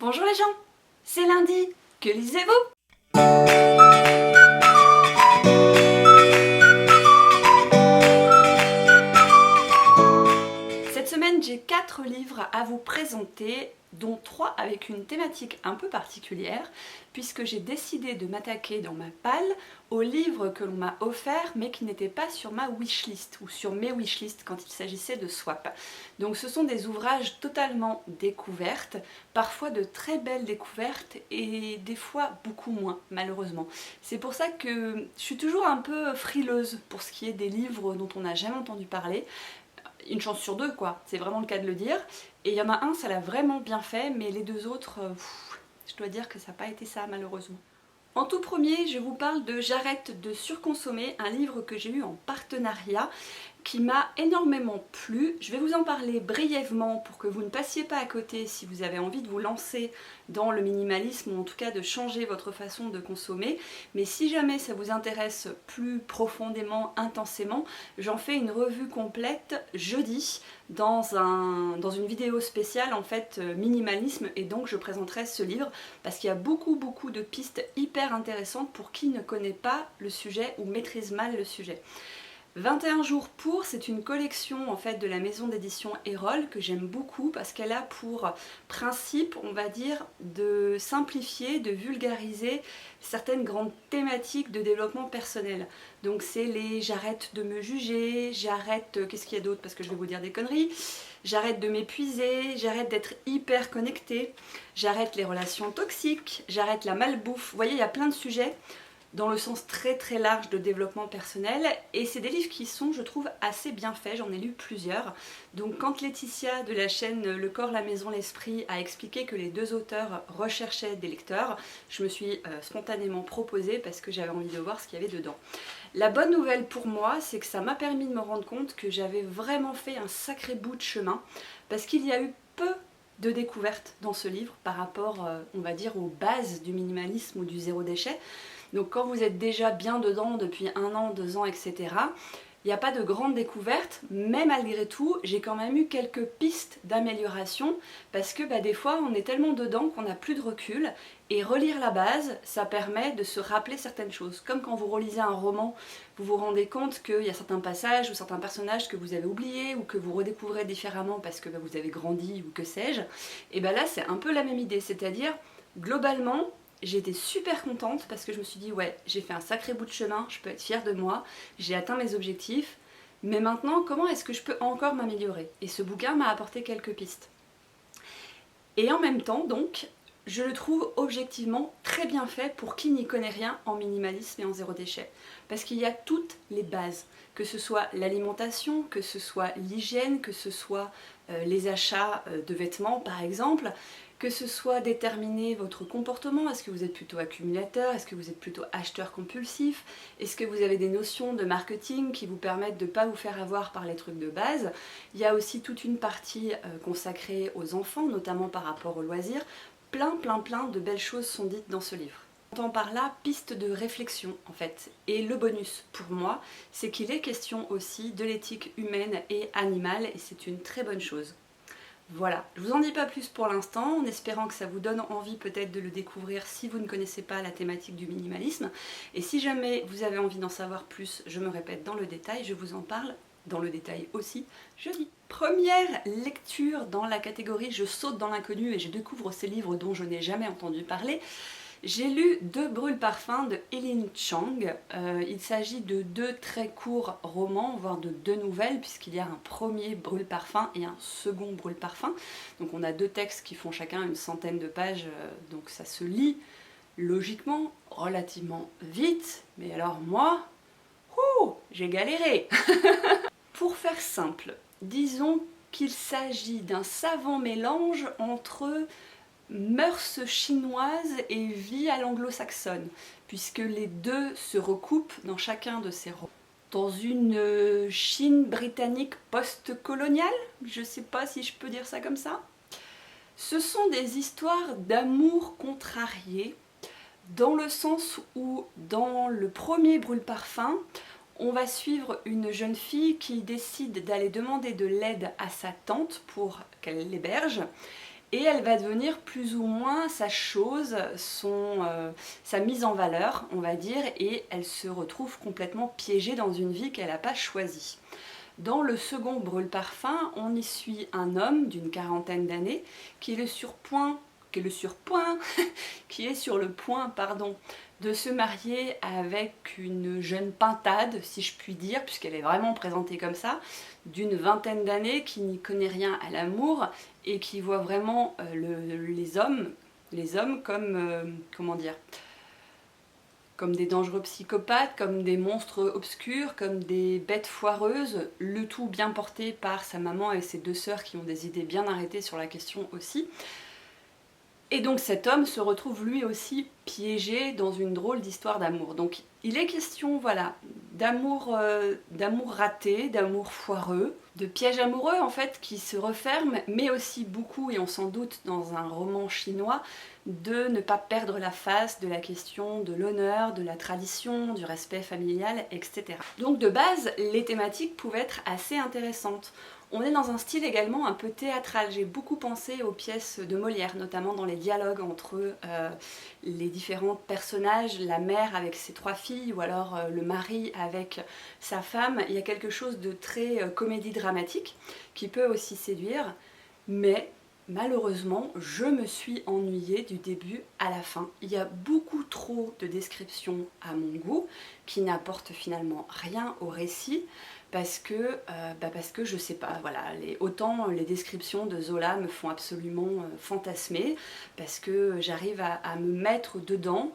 Bonjour les gens, c'est lundi, que lisez-vous? Cette semaine, j'ai 4 livres à vous présenter, dont 3 avec une thématique un peu particulière, puisque j'ai décidé de m'attaquer dans ma palle aux livres que l'on m'a offerts, mais qui n'étaient pas sur ma wishlist, ou sur mes wishlists quand il s'agissait de swap. Donc ce sont des ouvrages totalement découvertes, parfois de très belles découvertes, et des fois beaucoup moins, malheureusement. C'est pour ça que je suis toujours un peu frileuse pour ce qui est des livres dont on n'a jamais entendu parler. Une chance sur deux quoi, c'est vraiment le cas de le dire. Et il y en a un, ça l'a vraiment bien fait, mais les deux autres, je dois dire que ça n'a pas été ça malheureusement. En tout premier, je vous parle de J'arrête de surconsommer, un livre que j'ai eu en partenariat qui m'a énormément plu. Je vais vous en parler brièvement pour que vous ne passiez pas à côté si vous avez envie de vous lancer dans le minimalisme ou en tout cas de changer votre façon de consommer. Mais si jamais ça vous intéresse plus profondément, intensément, j'en fais une revue complète jeudi dans une vidéo spéciale en fait minimalisme, et donc je présenterai ce livre parce qu'il y a beaucoup de pistes hyper intéressantes pour qui ne connaît pas le sujet ou maîtrise mal le sujet. 21 jours pour, c'est une collection en fait de la maison d'édition Erol que j'aime beaucoup parce qu'elle a pour principe, on va dire, de simplifier, de vulgariser certaines grandes thématiques de développement personnel. Donc c'est les j'arrête de me juger, j'arrête, qu'est-ce qu'il y a d'autre parce que je vais vous dire des conneries, j'arrête de m'épuiser, j'arrête d'être hyper connectée, j'arrête les relations toxiques, j'arrête la malbouffe. Vous voyez, il y a plein de sujets dans le sens très large de développement personnel, et c'est des livres qui sont, je trouve, assez bien faits. J'en ai lu plusieurs. Donc quand Laetitia de la chaîne Le Corps, la Maison, l'Esprit a expliqué que les deux auteurs recherchaient des lecteurs, je me suis spontanément proposée parce que j'avais envie de voir ce qu'il y avait dedans. La bonne nouvelle pour moi, c'est que ça m'a permis de me rendre compte que j'avais vraiment fait un sacré bout de chemin, parce qu'il y a eu peu de découvertes dans ce livre par rapport, on va dire, aux bases du minimalisme ou du zéro déchet. Donc quand vous êtes déjà bien dedans depuis 1 an, 2 ans, etc., il n'y a pas de grande découverte, mais malgré tout, j'ai quand même eu quelques pistes d'amélioration, parce que des fois, on est tellement dedans qu'on n'a plus de recul, et relire la base, ça permet de se rappeler certaines choses. Comme quand vous relisez un roman, vous vous rendez compte qu'il y a certains passages ou certains personnages que vous avez oubliés, ou que vous redécouvrez différemment parce que vous avez grandi, ou que sais-je. Et là, c'est un peu la même idée, c'est-à-dire, globalement, j'ai été super contente parce que je me suis dit ouais, j'ai fait un sacré bout de chemin, je peux être fière de moi, j'ai atteint mes objectifs, mais maintenant comment est-ce que je peux encore m'améliorer? Et ce bouquin m'a apporté quelques pistes. Et en même temps donc, je le trouve objectivement très bien fait pour qui n'y connaît rien en minimalisme et en zéro déchet. Parce qu'il y a toutes les bases, que ce soit l'alimentation, que ce soit l'hygiène, que ce soit les achats de vêtements par exemple, que ce soit déterminer votre comportement, est-ce que vous êtes plutôt accumulateur, est-ce que vous êtes plutôt acheteur compulsif, est-ce que vous avez des notions de marketing qui vous permettent de ne pas vous faire avoir par les trucs de base. Il y a aussi toute une partie consacrée aux enfants, notamment par rapport aux loisirs. Plein de belles choses sont dites dans ce livre. J'entends par là piste de réflexion en fait. Et le bonus pour moi, c'est qu'il est question aussi de l'éthique humaine et animale, et c'est une très bonne chose. Voilà, je vous en dis pas plus pour l'instant, en espérant que ça vous donne envie peut-être de le découvrir si vous ne connaissez pas la thématique du minimalisme. Et si jamais vous avez envie d'en savoir plus, je me répète dans le détail, je vous en parle dans le détail aussi jeudi. Première lecture dans la catégorie je saute dans l'inconnu et je découvre ces livres dont je n'ai jamais entendu parler. J'ai lu 2 brûle-parfums de Eileen Chang. Il s'agit de 2 très courts romans, voire de 2 nouvelles, puisqu'il y a un premier brûle-parfum et un second brûle-parfum. Donc on a 2 textes qui font chacun une centaine de pages, donc ça se lit logiquement relativement vite. Mais alors moi, j'ai galéré. Pour faire simple, disons qu'il s'agit d'un savant mélange entre mœurs chinoises et vie à l'anglo-saxonne, puisque les deux se recoupent dans chacun de ces romans. Dans une Chine britannique post-coloniale, je ne sais pas si je peux dire ça comme ça. Ce sont des histoires d'amour contrarié, dans le sens où, dans le premier brûle-parfum, on va suivre une jeune fille qui décide d'aller demander de l'aide à sa tante pour qu'elle l'héberge. et elle va devenir plus ou moins sa chose, sa mise en valeur, on va dire, et elle se retrouve complètement piégée dans une vie qu'elle n'a pas choisie. Dans le second Brûle-Parfum, on y suit un homme d'une quarantaine d'années qui est qui est sur le point, pardon, de se marier avec une jeune pintade, si je puis dire, puisqu'elle est vraiment présentée comme ça, d'une vingtaine d'années, qui n'y connaît rien à l'amour et qui voit vraiment les hommes comme, comment dire, comme des dangereux psychopathes, comme des monstres obscurs, comme des bêtes foireuses, le tout bien porté par sa maman et ses deux sœurs qui ont des idées bien arrêtées sur la question aussi. Et donc cet homme se retrouve lui aussi piégé dans une drôle d'histoire d'amour. Donc il est question, voilà, d'amour raté, d'amour foireux, de pièges amoureux en fait qui se referment, mais aussi beaucoup, et on s'en doute dans un roman chinois, de ne pas perdre la face de la question de l'honneur, de la tradition, du respect familial, etc. Donc de base, les thématiques pouvaient être assez intéressantes. On est dans un style également un peu théâtral. J'ai beaucoup pensé aux pièces de Molière, notamment dans les dialogues entre les différents personnages, la mère avec ses trois filles ou alors le mari avec sa femme. Il y a quelque chose de très comédie dramatique qui peut aussi séduire, mais malheureusement, je me suis ennuyée du début à la fin. Il y a beaucoup trop de descriptions à mon goût qui n'apportent finalement rien au récit. Parce que je sais pas, voilà, autant les descriptions de Zola me font absolument fantasmer, parce que j'arrive à me mettre dedans,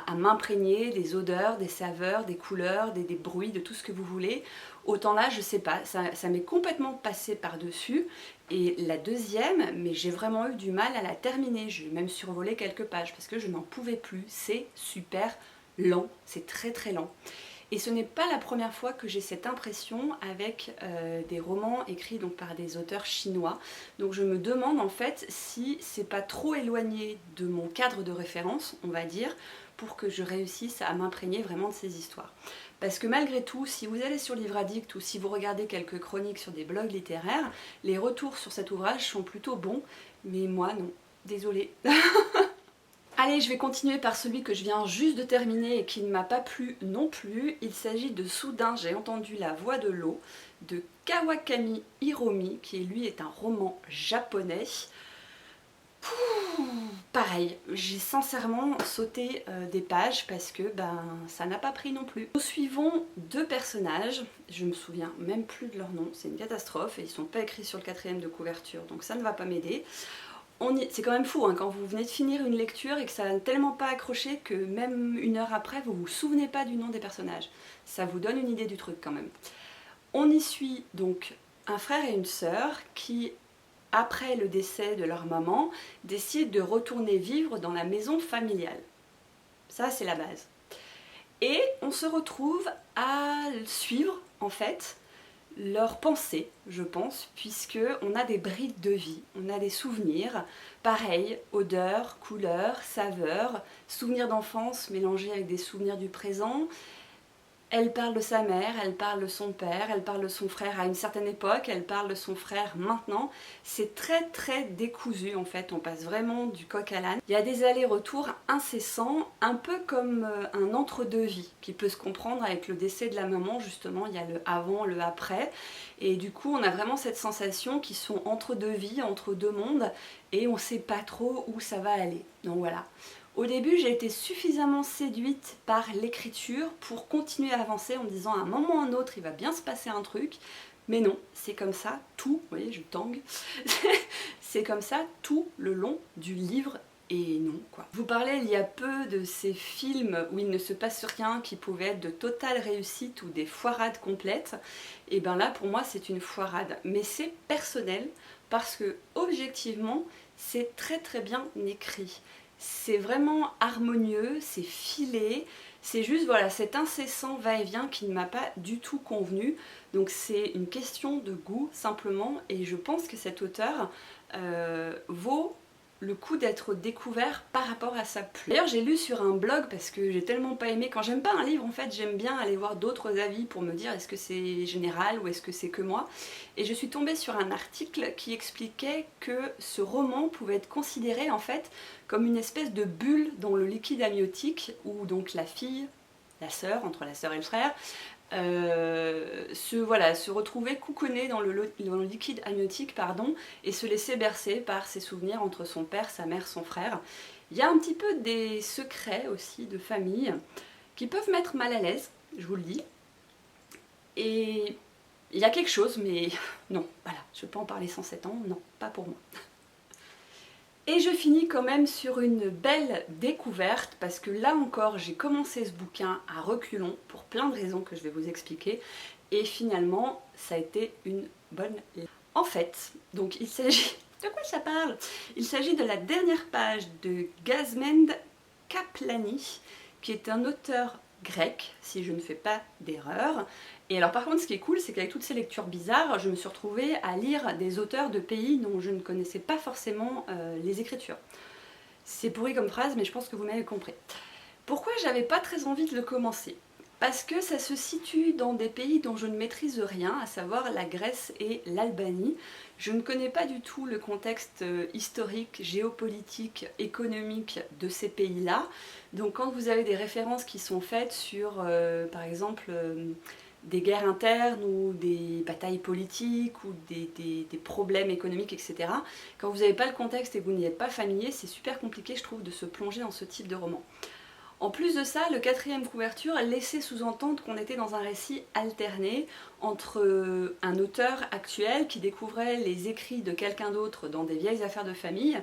à m'imprégner des odeurs, des saveurs, des couleurs, des bruits, de tout ce que vous voulez. Autant là, je sais pas, ça m'est complètement passé par-dessus. Et la deuxième, mais j'ai vraiment eu du mal à la terminer, j'ai même survolé quelques pages, parce que je n'en pouvais plus, c'est super lent, c'est très très lent. Et ce n'est pas la première fois que j'ai cette impression avec des romans écrits donc par des auteurs chinois. Donc je me demande en fait si c'est pas trop éloigné de mon cadre de référence, on va dire, pour que je réussisse à m'imprégner vraiment de ces histoires. Parce que malgré tout, si vous allez sur Livre Addict ou si vous regardez quelques chroniques sur des blogs littéraires, les retours sur cet ouvrage sont plutôt bons, mais moi non, désolée. Allez, je vais continuer par celui que je viens juste de terminer et qui ne m'a pas plu non plus. Il s'agit de Soudain, j'ai entendu la voix de l'eau, de Kawakami Hiromi, qui lui est un roman japonais. Pareil, j'ai sincèrement sauté des pages parce que ça n'a pas pris non plus. Nous suivons deux personnages, je me souviens même plus de leur nom, c'est une catastrophe et ils sont pas écrits sur le quatrième de couverture, donc ça ne va pas m'aider. C'est quand même fou hein, quand vous venez de finir une lecture et que ça n'a tellement pas accroché que même une heure après vous vous souvenez pas du nom des personnages. Ça vous donne une idée du truc quand même. On y suit donc un frère et une sœur qui, après le décès de leur maman, décident de retourner vivre dans la maison familiale. Ça c'est la base. Et on se retrouve à suivre en fait leurs pensées, je pense, puisque on a des brides de vie, on a des souvenirs, pareil, odeurs, couleurs, saveurs, souvenirs d'enfance mélangés avec des souvenirs du présent. Elle parle de sa mère, elle parle de son père, elle parle de son frère à une certaine époque, elle parle de son frère maintenant. C'est très très décousu en fait, on passe vraiment du coq à l'âne. Il y a des allers-retours incessants, un peu comme un entre-deux-vie qui peut se comprendre avec le décès de la maman justement, il y a le avant, le après. Et du coup on a vraiment cette sensation qu'ils sont entre deux vies, entre deux mondes et on ne sait pas trop où ça va aller. Donc voilà. Au début, j'ai été suffisamment séduite par l'écriture pour continuer à avancer en me disant à un moment ou à un autre, il va bien se passer un truc. Mais non, c'est comme ça tout, vous voyez, je tangue, c'est comme ça tout le long du livre et non quoi. Je vous parlais il y a peu de ces films où il ne se passe rien qui pouvaient être de totale réussite ou des foirades complètes. Et bien là, pour moi, c'est une foirade. Mais c'est personnel parce que objectivement, c'est très très bien écrit. C'est vraiment harmonieux, c'est filé, c'est juste voilà cet incessant va-et-vient qui ne m'a pas du tout convenu. Donc c'est une question de goût simplement et je pense que cet auteur vaut le coup d'être découvert par rapport à sa plume. D'ailleurs j'ai lu sur un blog parce que j'ai tellement pas aimé, quand j'aime pas un livre en fait j'aime bien aller voir d'autres avis pour me dire est-ce que c'est général ou est-ce que c'est que moi, et je suis tombée sur un article qui expliquait que ce roman pouvait être considéré en fait comme une espèce de bulle dans le liquide amniotique où donc la fille, la sœur, entre la sœur et le frère, se retrouver coucouné dans le liquide amniotique et se laisser bercer par ses souvenirs entre son père, sa mère, son frère. Il y a un petit peu des secrets aussi de famille qui peuvent mettre mal à l'aise, je vous le dis. Et il y a quelque chose, mais non, voilà, je peux pas en parler sans 7 ans, non, pas pour moi. Et je finis quand même sur une belle découverte parce que là encore j'ai commencé ce bouquin à reculons pour plein de raisons que je vais vous expliquer et finalement ça a été une bonne lecture. En fait, donc il s'agit... De quoi ça parle? Il s'agit de la dernière page de Gazmend Kaplani qui est un auteur grec, si je ne fais pas d'erreur. Et alors par contre ce qui est cool c'est qu'avec toutes ces lectures bizarres, je me suis retrouvée à lire des auteurs de pays dont je ne connaissais pas forcément les écritures. C'est pourri comme phrase mais je pense que vous m'avez compris. Pourquoi j'avais pas très envie de le commencer? Parce que ça se situe dans des pays dont je ne maîtrise rien, à savoir la Grèce et l'Albanie. Je ne connais pas du tout le contexte historique, géopolitique, économique de ces pays-là. Donc quand vous avez des références qui sont faites sur, par exemple, des guerres internes ou des batailles politiques ou des problèmes économiques, etc., quand vous n'avez pas le contexte et que vous n'y êtes pas familier, c'est super compliqué, je trouve, de se plonger dans ce type de roman. En plus de ça, le 4e couverture laissait sous-entendre qu'on était dans un récit alterné entre un auteur actuel qui découvrait les écrits de quelqu'un d'autre dans des vieilles affaires de famille,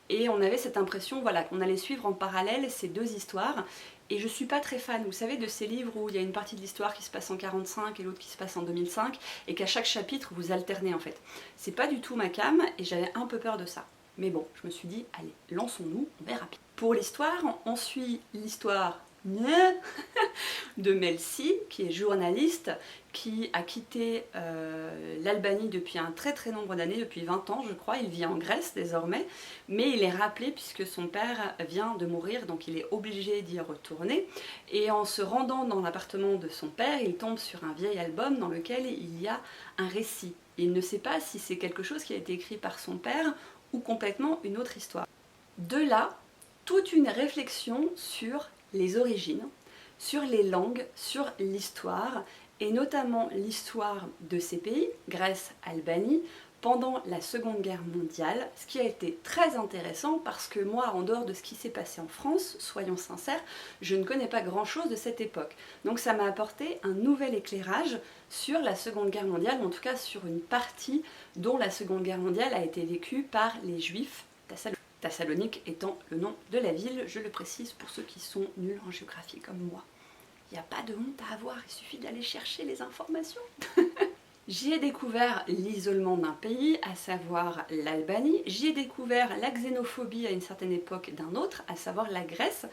et on avait cette impression voilà, qu'on allait suivre en parallèle ces deux histoires. Et je suis pas très fan, vous savez, de ces livres où il y a une partie de l'histoire qui se passe en 45 et l'autre qui se passe en 2005, et qu'à chaque chapitre vous alternez en fait. C'est pas du tout ma came, et j'avais un peu peur de ça. Mais bon, je me suis dit, allez, lançons-nous, on verra rapide. Pour l'histoire, on suit l'histoire de Melsi, qui est journaliste, qui a quitté l'Albanie depuis un très nombre d'années, depuis 20 ans je crois, il vit en Grèce désormais, mais il est rappelé puisque son père vient de mourir, donc il est obligé d'y retourner, et en se rendant dans l'appartement de son père, il tombe sur un vieil album dans lequel il y a un récit. Il ne sait pas si c'est quelque chose qui a été écrit par son père ou complètement une autre histoire. De là, toute une réflexion sur les origines, sur les langues, sur l'histoire, et notamment l'histoire de ces pays, Grèce, Albanie, pendant la Seconde Guerre mondiale, ce qui a été très intéressant parce que moi, en dehors de ce qui s'est passé en France, soyons sincères, je ne connais pas grand-chose de cette époque. Donc ça m'a apporté un nouvel éclairage sur la Seconde Guerre mondiale, ou en tout cas sur une partie dont la Seconde Guerre mondiale a été vécue par les Juifs thessaloniens. Thessalonique étant le nom de la ville, je le précise pour ceux qui sont nuls en géographie comme moi. Il n'y a pas de honte à avoir, il suffit d'aller chercher les informations. J'y ai découvert l'isolement d'un pays, à savoir l'Albanie. J'y ai découvert la xénophobie à une certaine époque d'un autre, à savoir la Grèce,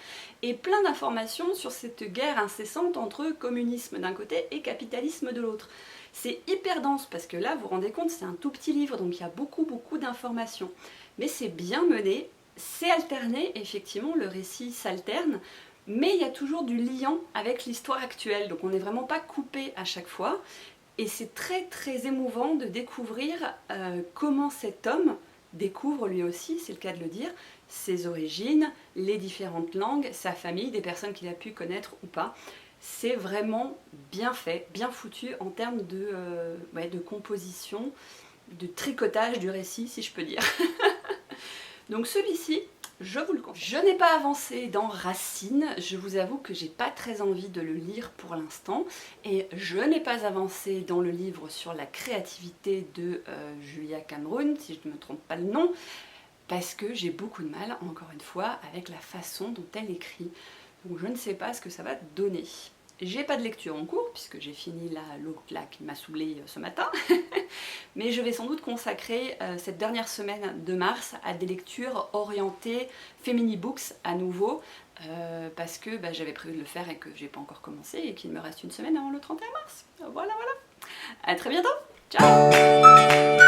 et plein d'informations sur cette guerre incessante entre communisme d'un côté et capitalisme de l'autre. C'est hyper dense parce que là, vous vous rendez compte, c'est un tout petit livre, donc il y a beaucoup d'informations. Mais c'est bien mené, c'est alterné, effectivement, le récit s'alterne, mais il y a toujours du lien avec l'histoire actuelle, donc on n'est vraiment pas coupé à chaque fois. Et c'est très émouvant de découvrir comment cet homme découvre lui aussi, c'est le cas de le dire, ses origines, les différentes langues, sa famille, des personnes qu'il a pu connaître ou pas. C'est vraiment bien fait, bien foutu en termes de composition, de tricotage du récit, si je peux dire. Donc celui-ci, je vous le conseille. Je n'ai pas avancé dans Racine, je vous avoue que j'ai pas très envie de le lire pour l'instant, et je n'ai pas avancé dans le livre sur la créativité de Julia Cameron, si je ne me trompe pas le nom, parce que j'ai beaucoup de mal, encore une fois, avec la façon dont elle écrit. Donc je ne sais pas ce que ça va donner. J'ai pas de lecture en cours, puisque j'ai fini l'autre là qui m'a saoulée ce matin, mais je vais sans doute consacrer cette dernière semaine de mars à des lectures orientées Feminibooks à nouveau, parce que j'avais prévu de le faire et que j'ai pas encore commencé, et qu'il me reste une semaine avant le 31 mars. Voilà. À très bientôt, ciao.